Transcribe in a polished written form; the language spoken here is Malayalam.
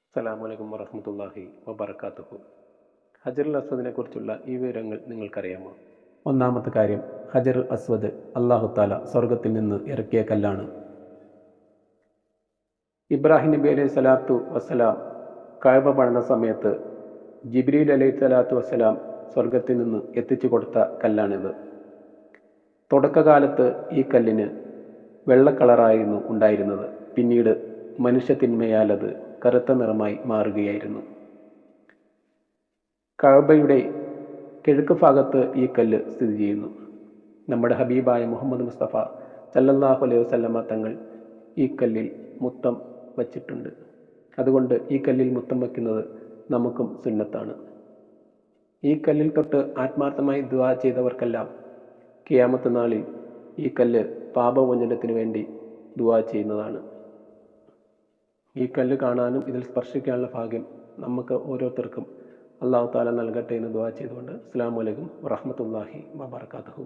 അസ്സലാമു അലൈക്കും വറഹ്മത്തുള്ളാഹി വബറകാതുഹു. ഹജറുൽ അസ്വദിനെ കുറിച്ചുള്ള ഈ വിവരങ്ങൾ നിങ്ങൾക്കറിയാമോ? ഒന്നാമത്തെ കാര്യം, ഹജറുൽ അസ്വദ് അല്ലാഹു തആല സ്വർഗത്തിൽ നിന്ന് ഇറക്കിയ കല്ലാണ്. ഇബ്രാഹിം നബി അലൈഹി സ്വലാത്തു വസ്സലാം കഅബ പണിത സമയത്ത് ജിബ്രീൽ അലൈഹി സ്വലാത്തു വസ്സലാം സ്വർഗത്തിൽ നിന്ന് എത്തിച്ചു കൊടുത്ത കല്ലാണിത്. തുടക്കകാലത്ത് ഈ കല്ലിന് വെള്ള കളറായിരുന്നു ഉണ്ടായിരുന്നത്. പിന്നീട് മനുഷ്യത്തിന്മയാൽ അത് കറുത്ത നിറമായി മാറുകയായിരുന്നു. കഅബയുടെ കിഴക്ക് ഭാഗത്ത് ഈ കല്ല് സ്ഥിതി ചെയ്യുന്നു. നമ്മുടെ ഹബീബായ മുഹമ്മദ് മുസ്തഫ സല്ലല്ലാഹു അലൈഹി വസല്ലമ തങ്ങൾ ഈ കല്ലിൽ മുത്തം വച്ചിട്ടുണ്ട്. അതുകൊണ്ട് ഈ കല്ലിൽ മുത്തം വയ്ക്കുന്നത് നമുക്കും സുന്നത്താണ്. ഈ കല്ലിൽ തൊട്ട് ആത്മാർത്ഥമായി ദുആ ചെയ്തവർക്കെല്ലാം ഖിയാമത്ത് നാളിൽ ഈ കല്ല് പാപമോചനത്തിന് വേണ്ടി ദുആ ചെയ്യുന്നതാണ്. ഈ കല്ല് കാണാനും ഇതിൽ സ്പർശിക്കാനുള്ള ഭാഗ്യം നമുക്ക് ഓരോരുത്തർക്കും അല്ലാഹു തആല നൽകട്ടെ എന്ന് ദുആ ചെയ്തുകൊണ്ട് അസ്സലാമു അലൈക്കും വറഹ്മത്തുള്ളാഹി വബറകാതുഹു.